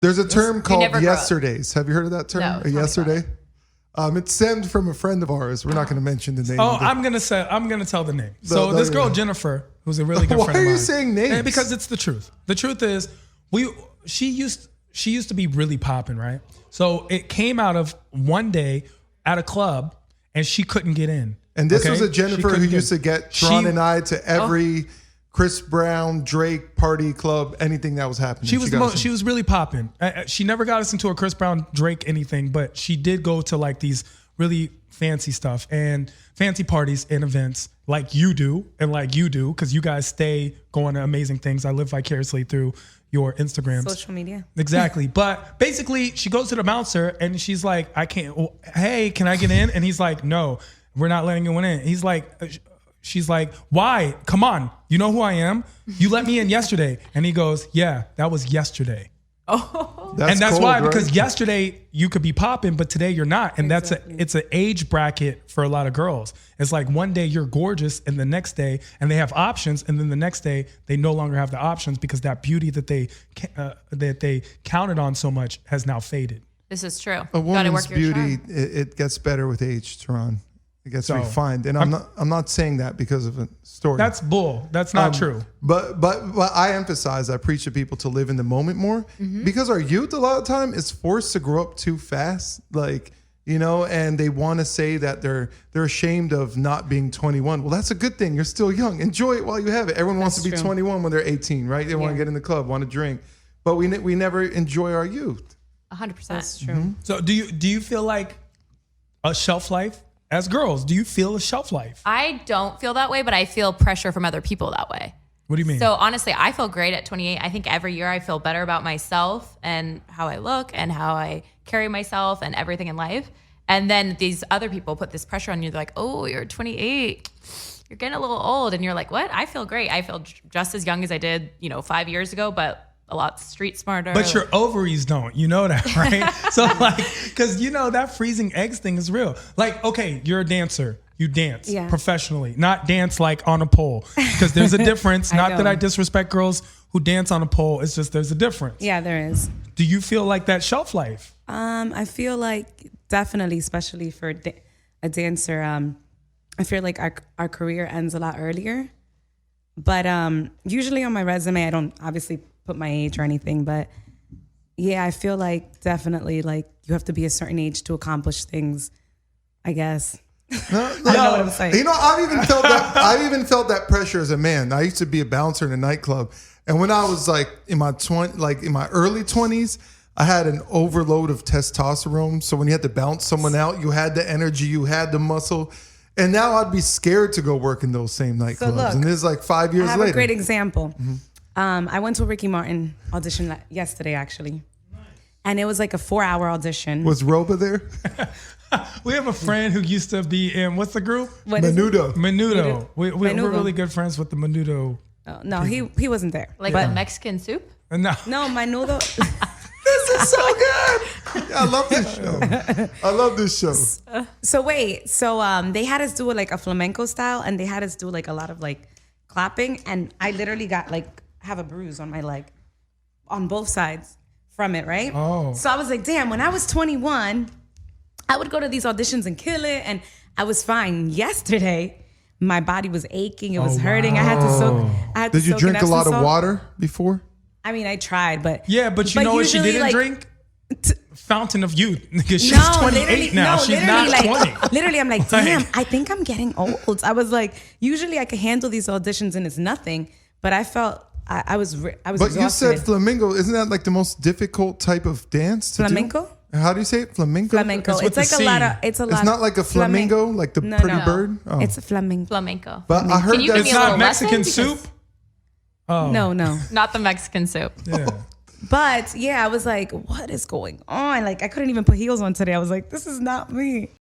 There's a term called never grow up. yesterdays. Have you heard of that term? No, A yesterday? It stemmed from a friend of ours. We're not going to mention the name. I'm gonna tell the name. So this girl Jennifer, who's a really good friend of mine. Why are you saying names? Because it's the truth. The truth is, she used to be really popping, right? So it came out of one day at a club, and she couldn't get in. And this was a Jennifer who used to get Tron and I to every Chris Brown, Drake party club, anything that was happening. She was really popping. She never got us into a Chris Brown, Drake, anything, but she did go to like these really fancy stuff and fancy parties and events like you do and like you do, because you guys stay going to amazing things. I live vicariously through your Instagrams. Social media. Exactly. But basically she goes to the bouncer and she's like, hey, can I get in? And he's like, no, we're not letting anyone in. He's like, she's like, why? Come on. You know who I am? You let me in yesterday. And he goes, yeah, that was yesterday. Oh, that's cold, why, right? because yesterday you could be popping, but today you're not. And it's an age bracket for a lot of girls. It's like one day you're gorgeous and the next day, and they have options. And then the next day they no longer have the options because that beauty that they counted on so much has now faded. This is true. A woman's beauty, it gets better with age, Teron. It gets refined. And I'm not saying that because of a story. That's bull. That's not true. But I emphasize, I preach to people to live in the moment more, because our youth a lot of time is forced to grow up too fast. Like, and they want to say that they're ashamed of not being 21. Well, that's a good thing. You're still young. Enjoy it while you have it. Everyone wants to be 21 when they're 18, right? They want to get in the club, want to drink. But we never enjoy our youth. 100%. That's true. So do you feel like a shelf life? As girls, do you feel a shelf life? I don't feel that way, but I feel pressure from other people that way. What do you mean? So honestly, I feel great at 28. I think every year I feel better about myself and how I look and how I carry myself and everything in life. And then these other people put this pressure on you. They're like, oh, you're 28. You're getting a little old. And you're like, what? I feel great. I feel just as young as I did, 5 years ago, but a lot street smarter. But your ovaries don't, you know that, right? So like, because that freezing eggs thing is real. Like, okay, you're a dancer. You dance professionally, not dance like on a pole. Because there's a difference. Not that I disrespect girls who dance on a pole. It's just there's a difference. Yeah, there is. Do you feel like that shelf life? I feel like definitely, especially for a dancer, I feel like our career ends a lot earlier. But usually on my resume, I don't obviously put my age or anything, but yeah, I feel like definitely like you have to be a certain age to accomplish things, I guess. No, I don't know what I'm saying. I've even felt that pressure as a man. I used to be a bouncer in a nightclub, and when I was like in my early 20s, I had an overload of testosterone. So when you had to bounce someone out, you had the energy, you had the muscle. And now I'd be scared to go work in those same nightclubs. So look, and this is like 5 years later. I have a great example. I went to a Ricky Martin audition yesterday, actually. And it was like a 4-hour audition. Was Roba there? We have a friend who used to be in, what's the group? Menudo. We're really good friends with the Menudo. Oh, no, he wasn't there. Like the Mexican soup? No, Menudo. This is so good. Yeah, I love this show. I love this show. So they had us do like a flamenco style, and they had us do like a lot of like clapping, and I literally got have a bruise on my leg on both sides from it, right? Oh. So I was like, damn, when I was 21, I would go to these auditions and kill it, and I was fine. Yesterday, my body was aching. It was hurting. Wow. I had to soak. Did you drink a lot of water before? I mean, I tried, but... Yeah, but you know what she didn't drink? Fountain of Youth. Because she's 28 now. She's not 20. Literally, I'm like, damn, I think I'm getting old. I was like, usually I can handle these auditions and it's nothing, but I felt I was But exhausted. You said flamenco. Isn't that like the most difficult type of dance to flamenco? Do? How do you say it? Flamenco? Flamenco. It's like a lot of... It's not like a flamingo, like the pretty bird? Oh. It's a flamenco. Flamenco. But I heard that it's not Mexican soup? Oh. No. Not the Mexican soup. Yeah. But yeah, I was like, what is going on? Like, I couldn't even put heels on today. I was like, this is not me.